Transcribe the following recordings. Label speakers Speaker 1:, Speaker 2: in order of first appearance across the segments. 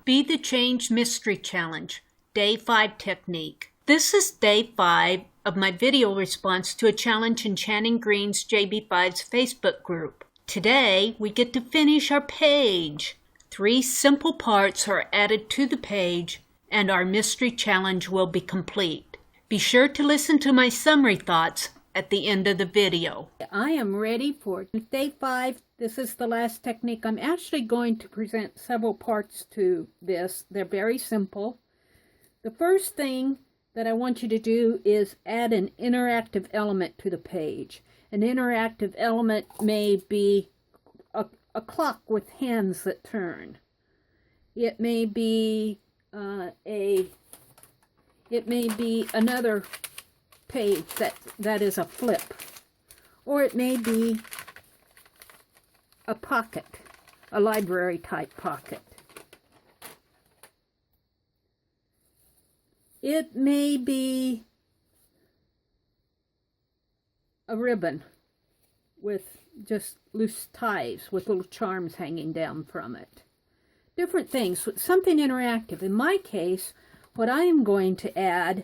Speaker 1: Be the Change Mystery Challenge, Day 5 Technique. This is Day 5 of my video response to a challenge in Shannon Green's JB5's Facebook group. Today, we get to finish our page. 3 simple parts are added to the page, and our mystery challenge will be complete. Be sure to listen to my summary thoughts at the end of the video.
Speaker 2: I am ready for Day 5. This is the last technique. I'm actually going to present several parts to this. They're very simple. The first thing that I want you to do is add an interactive element to the page. An interactive element may be a clock with hands that turn. It may be another page that is a flip, or it may be a pocket, a library type pocket. It may be a ribbon with just loose ties with little charms hanging down from it. Different things, something interactive. In my case, what I am going to add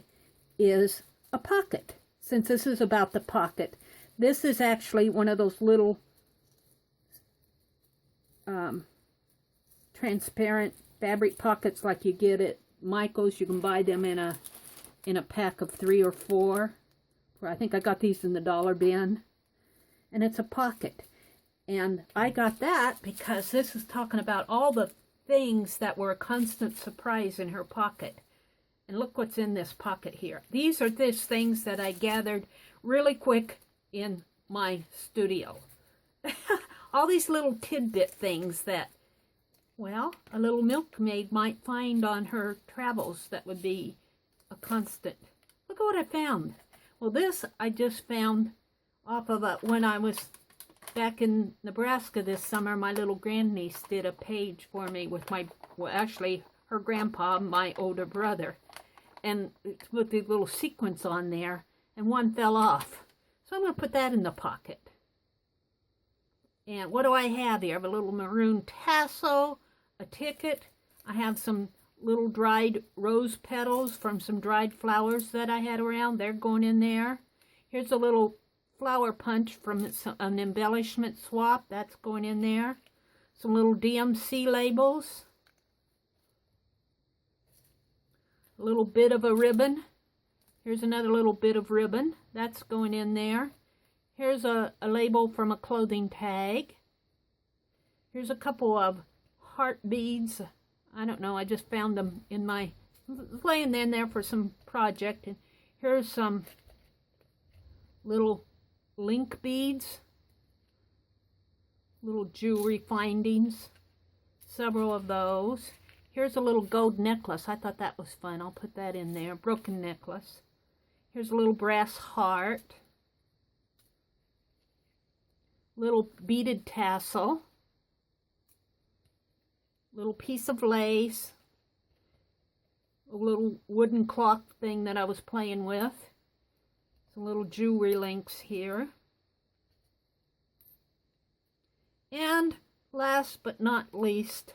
Speaker 2: is a pocket. Since this is about the pocket, this is actually one of those little transparent fabric pockets like you get at Michael's. You can buy them in a pack of 3 or 4. I think I got these in the dollar bin. And it's a pocket. And I got that because this is talking about all the things that were a constant surprise in her pocket. And look what's in this pocket here. These are just things that I gathered really quick in my studio. All these little tidbit things that, well, a little milkmaid might find on her travels that would be a constant. Look at what I found. Well, this I just found off of when I was back in Nebraska this summer. My little grandniece did a page for me with actually her grandpa, my older brother. And with the little sequins on there, and one fell off. So I'm going to put that in the pocket. And what do I have here? I have a little maroon tassel, a ticket. I have some little dried rose petals from some dried flowers that I had around. They're going in there. Here's a little flower punch from an embellishment swap. That's going in there. Some little DMC labels. A little bit of a ribbon. Here's another little bit of ribbon. That's going in there. Here's a label from a clothing tag. Here's a couple of heart beads. I don't know, I just found them in my, laying in there for some project. And here's some little link beads. Little jewelry findings. Several of those. Here's a little gold necklace. I thought that was fun. I'll put that in there. Broken necklace. Here's a little brass heart. Little beaded tassel. Little piece of lace. A little wooden clock thing that I was playing with. Some little jewelry links here. And last but not least,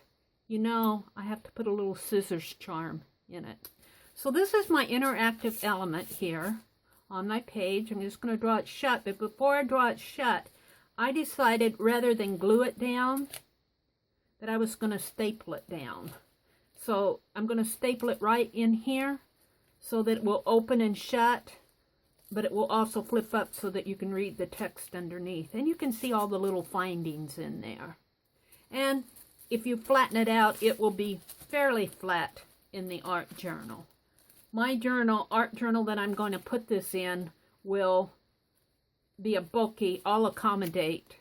Speaker 2: you know, I have to put a little scissors charm in it. So this is my interactive element here on my page. I'm just going to draw it shut. But before I draw it shut, I decided rather than glue it down, that I was going to staple it down. So I'm going to staple it right in here so that it will open and shut, but it will also flip up so that you can read the text underneath. And you can see all the little findings in there. And if you flatten it out, it will be fairly flat in the art journal. My art journal that I'm going to put this in will be a bulky, I'll accommodate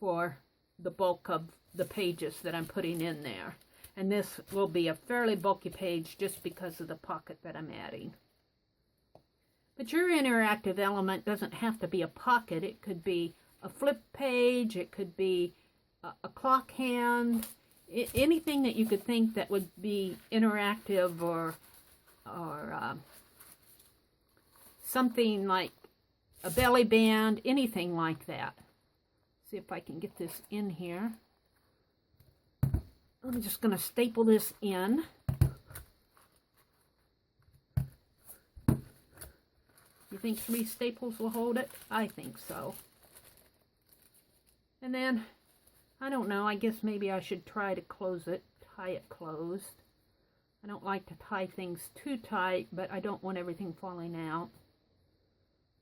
Speaker 2: for the bulk of the pages that I'm putting in there. And this will be a fairly bulky page just because of the pocket that I'm adding. But your interactive element doesn't have to be a pocket. It could be a flip page, it could be a clock hand, anything that you could think that would be interactive or something like a belly band, anything like that. See if I can get this in here. I'm just going to staple this in. You think 3 staples will hold it? I think so. And then, I don't know, I guess maybe I should try to close it, tie it closed. I don't like to tie things too tight, but I don't want everything falling out.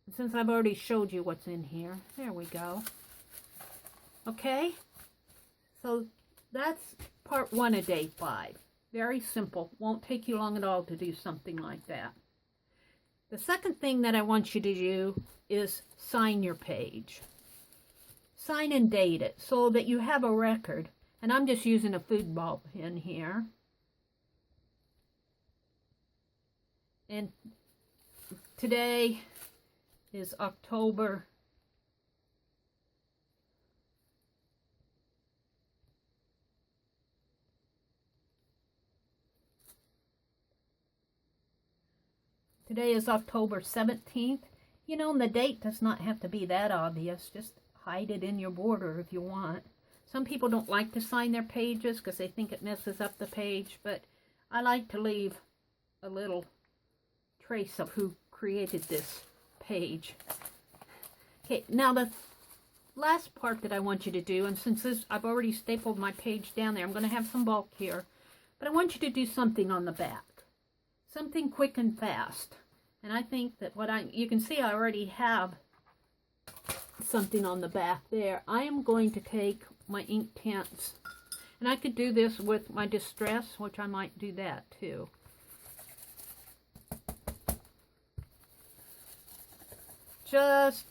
Speaker 2: And since I've already showed you what's in here, there we go. Okay, so that's part 1 of day 5. Very simple. Won't take you long at all to do something like that. The second thing that I want you to do is sign your page. Sign and date it so that you have a record. And I'm just using a food ball pen here. And today is October 17th. You know, and the date does not have to be that obvious. Just hide it in your border if you want. Some people don't like to sign their pages because they think it messes up the page, but I like to leave a little trace of who created this page. Okay, now the last part that I want you to do, and since I've already stapled my page down there, I'm going to have some bulk here, but I want you to do something on the back. Something quick and fast. And I think that you can see I already have something on the back there. I am going to take my ink tints, and I could do this with my Distress, which I might do that too. Just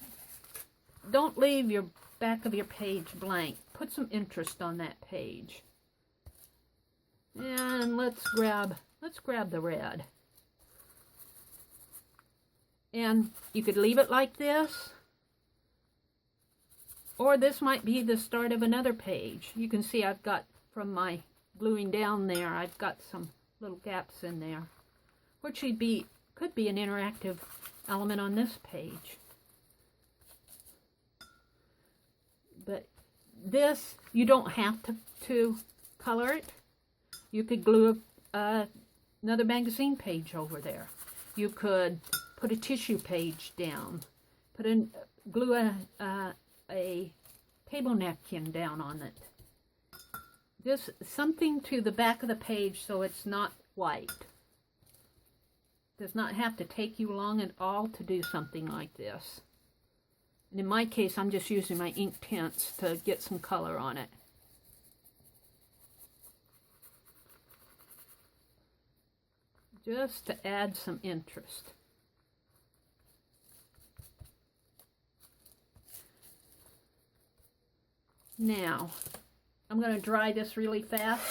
Speaker 2: don't leave your back of your page blank. Put some interest on that page. And let's grab the red. And you could leave it like this, or this might be the start of another page. You can see I've got, from my gluing down there, I've got some little gaps in there, which could be an interactive element on this page. But this, you don't have to color it. You could glue another magazine page over there. You could put a tissue page down. Glue a table napkin down on it. Just something to the back of the page so it's not white. Does not have to take you long at all to do something like this. And in my case, I'm just using my ink tints to get some color on it. Just to add some interest. Now, I'm going to dry this really fast.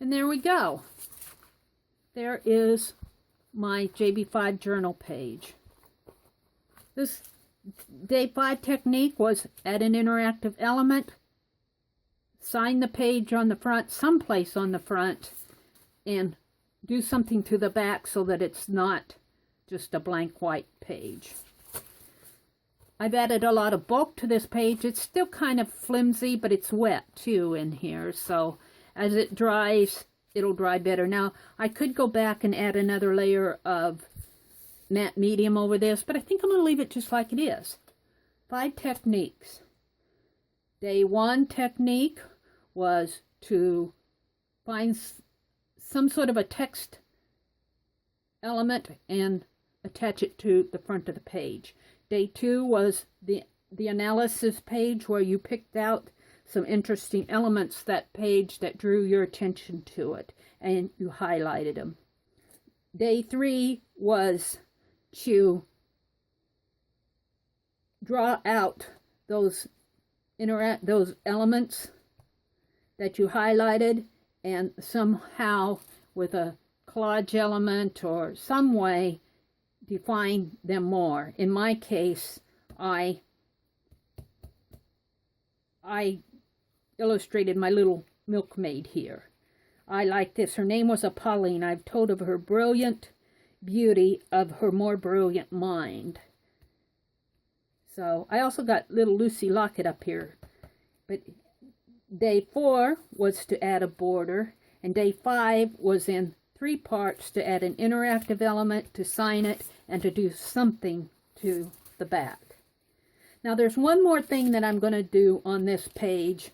Speaker 2: And there we go. There is my JB5 journal page. This Day 5 technique was add an interactive element, sign the page on the front, someplace on the front, and do something to the back so that it's not just a blank white page. I've added a lot of bulk to this page. It's still kind of flimsy, but it's wet too in here, so as it dries, it'll dry better. Now, I could go back and add another layer of matte medium over this, but I think I'm going to leave it just like it is. 5 techniques. Day 1 technique was to find some sort of a text element and attach it to the front of the page. Day 2 was the analysis page where you picked out some interesting elements that page that drew your attention to it and you highlighted them. Day 3 was to draw out those elements that you highlighted and somehow with a collage element or some way define them more. In my case, I illustrated my little milkmaid here. I like this. Her name was Apolline. I've told of her brilliant beauty of her more brilliant mind. So I also got little Lucy Locket up here. But day 4 was to add a border, and day 5 was in 3 parts to add an interactive element, to sign it, and to do something to the back. Now there's one more thing that I'm going to do on this page,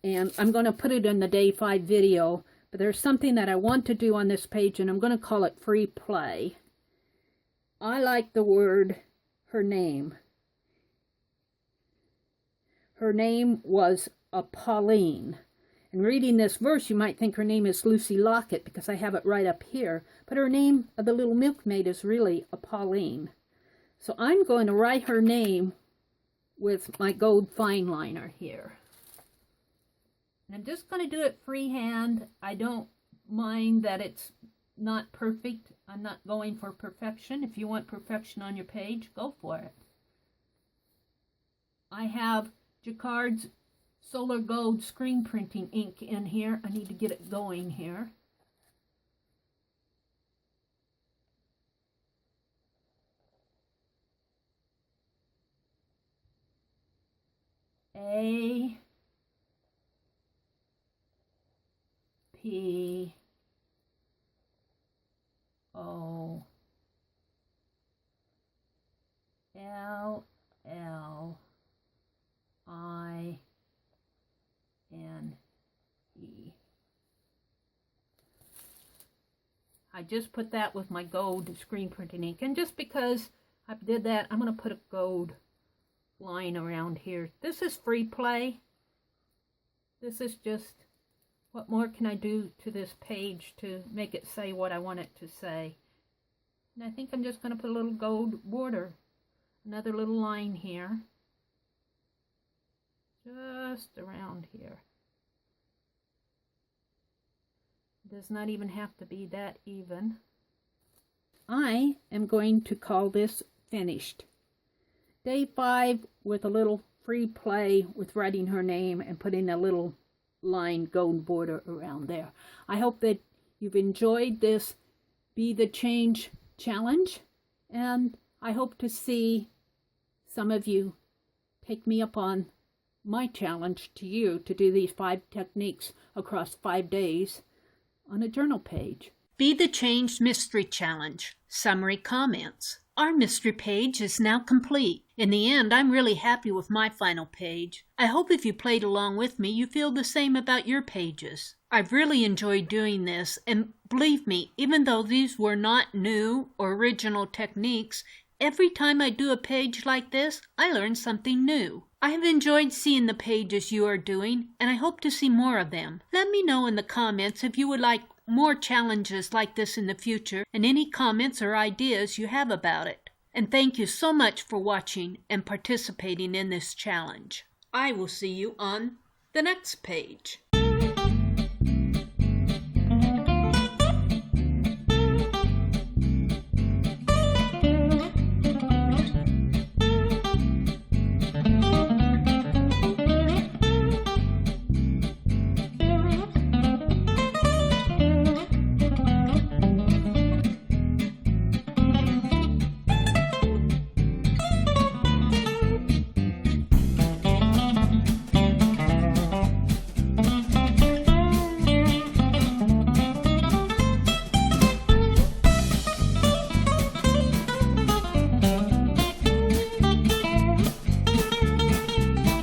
Speaker 2: and I'm going to put it in the day 5 video, but there's something that I want to do on this page, and I'm going to call it free play. I like the word her name. Her name was Pauline. And reading this verse, you might think her name is Lucy Locket because I have it right up here, but her name of the little milkmaid is really Pauline. So I'm going to write her name with my gold fine liner here. And I'm just going to do it freehand. I don't mind that it's not perfect. I'm not going for perfection. If you want perfection on your page, go for it. I have Jacquard's Solar Gold screen printing ink in here. I need to get it going here. A P O L L I N E. I just put that with my gold screen printing ink, and just because I did that, I'm going to put a gold line around here. This is free play. This is just, what more can I do to this page to make it say what I want it to say? And I think I'm just going to put a little gold border, another little line here, just around here. It does not even have to be that even. I am going to call this finished. Day 5 with a little free play with writing her name and putting a little line gold border around there. I hope that you've enjoyed this Be the Change challenge, and I hope to see some of you take me up on my challenge to you to do these 5 techniques across 5 days on a journal page.
Speaker 1: Be the Change Mystery Challenge. Summary comments. Our mystery page is now complete. In the end, I'm really happy with my final page. I hope if you played along with me, you feel the same about your pages. I've really enjoyed doing this, and believe me, even though these were not new or original techniques, every time I do a page like this, I learn something new. I have enjoyed seeing the pages you are doing, and I hope to see more of them. Let me know in the comments if you would like more challenges like this in the future, and any comments or ideas you have about it. And thank you so much for watching and participating in this challenge. I will see you on the next page.